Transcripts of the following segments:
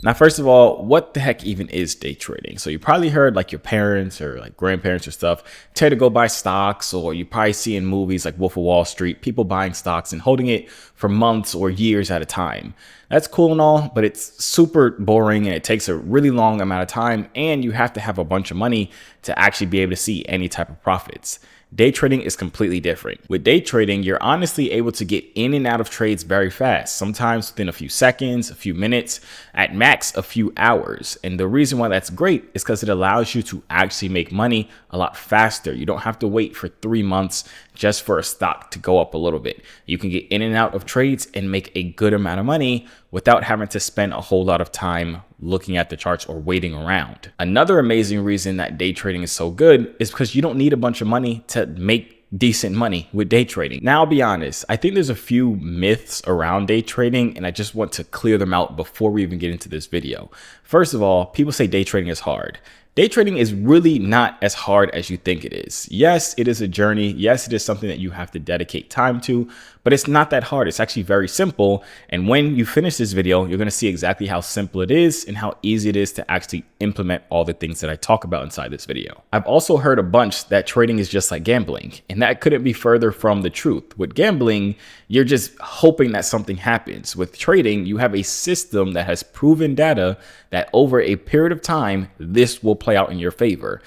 Now, first of all, what the heck even is day trading? So you probably heard like your parents or like grandparents or stuff tend to go buy stocks, or you probably see in movies like Wolf of Wall Street, people buying stocks and holding it for months or years at a time. That's cool and all, but it's super boring and it takes a really long amount of time, and you have to have a bunch of money to actually be able to see any type of profits. Day trading is completely different. With day trading, you're honestly able to get in and out of trades very fast, sometimes within a few seconds, a few minutes, at max a few hours. And the reason why that's great is because it allows you to actually make money a lot faster. You don't have to wait for 3 months just for a stock to go up a little bit. You can get in and out of trades and make a good amount of money without having to spend a whole lot of time looking at the charts or waiting around. Another amazing reason that day trading is so good is because you don't need a bunch of money to make decent money with day trading. Now, I'll be honest, I think there's a few myths around day trading, and I just want to clear them out before we even get into this video. First of all, people say day trading is hard. Day trading is really not as hard as you think it is. Yes, it is a journey. Yes, it is something that you have to dedicate time to, but it's not that hard. It's actually very simple. And when you finish this video, you're going to see exactly how simple it is and how easy it is to actually implement all the things that I talk about inside this video. I've also heard a bunch that trading is just like gambling, and that couldn't be further from the truth. With gambling, you're just hoping that something happens. With trading, you have a system that has proven data that over a period of time, this will play out in your favor.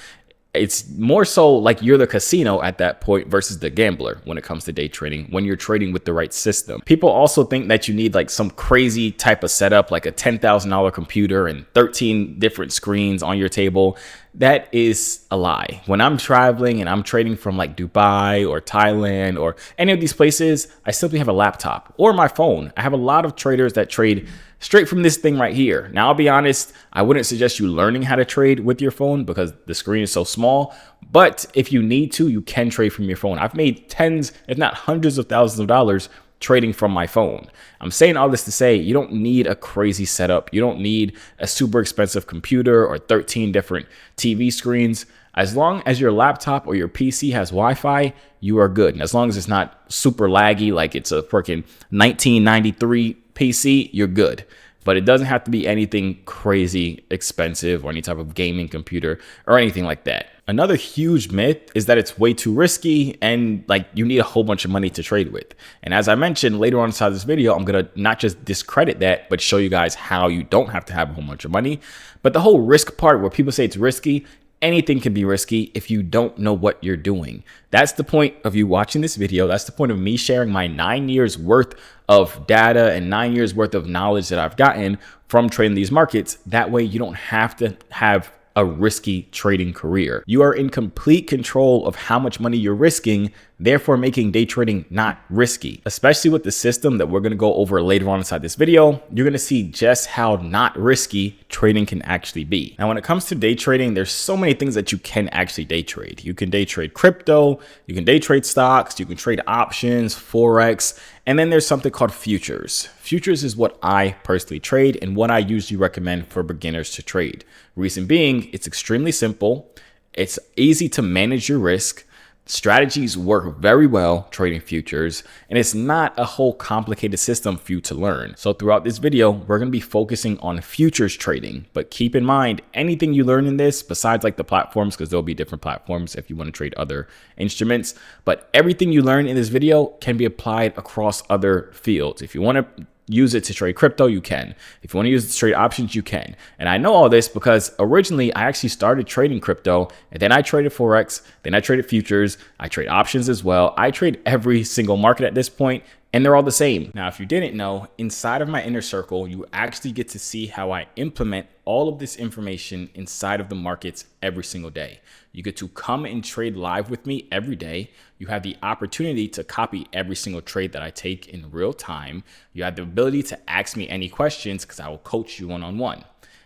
It's more so like you're the casino at that point versus the gambler when it comes to day trading, when you're trading with the right system. People also think that you need like some crazy type of setup, like a $10,000 computer and 13 different screens on your table. That is a lie. When I'm traveling and I'm trading from like Dubai or Thailand or any of these places, I simply have a laptop or my phone. I have a lot of traders that trade straight from this thing right here. Now, I'll be honest, I wouldn't suggest you learning how to trade with your phone because the screen is so small. But if you need to, you can trade from your phone. I've made tens, if not hundreds of thousands of dollars trading from my phone. I'm saying all this to say you don't need a crazy setup. You don't need a super expensive computer or 13 different TV screens. As long as your laptop or your PC has Wi-Fi, you are good. And as long as it's not super laggy, like it's a freaking 1993 PC, you're good. But it doesn't have to be anything crazy expensive or any type of gaming computer or anything like that. Another huge myth is that it's way too risky and like you need a whole bunch of money to trade with. And as I mentioned later on inside this video, I'm going to not just discredit that, but show you guys how you don't have to have a whole bunch of money. But the whole risk part where people say it's risky, anything can be risky if you don't know what you're doing. That's the point of you watching this video. That's the point of me sharing my 9 years worth of data and 9 years worth of knowledge that I've gotten from trading these markets. That way you don't have to have a risky trading career. You are in complete control of how much money you're risking, therefore making day trading not risky. Especially with the system that we're going to go over later on inside this video, you're going to see just how not risky trading can actually be. Now, when it comes to day trading, there's so many things that you can actually day trade. You can day trade crypto, you can day trade stocks, you can trade options, Forex, and then there's something called futures. Futures is what I personally trade and what I usually recommend for beginners to trade. Reason being, it's extremely simple. It's easy to manage your risk. Strategies work very well trading futures, and it's not a whole complicated system for you to learn. So throughout this video, we're going to be focusing on futures trading, but keep in mind anything you learn in this, besides like the platforms, because there'll be different platforms if you want to trade other instruments, but everything you learn in this video can be applied across other fields. If you want to use it to trade crypto, you can. If you want to use it to trade options, you can. And I know all this because originally I actually started trading crypto, and then I traded Forex, then I traded futures, I trade options as well. I trade every single market at this point, and they're all the same. Now, if you didn't know, inside of my inner circle, you actually get to see how I implement all of this information inside of the markets every single day. You get to come and trade live with me every day. You have the opportunity to copy every single trade that I take in real time. You have the ability to ask me any questions because I will coach you one-on-one.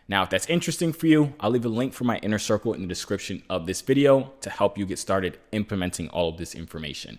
Now, if that's interesting for you, I'll leave a link for my inner circle in the description of this video to help you get started implementing all of this information.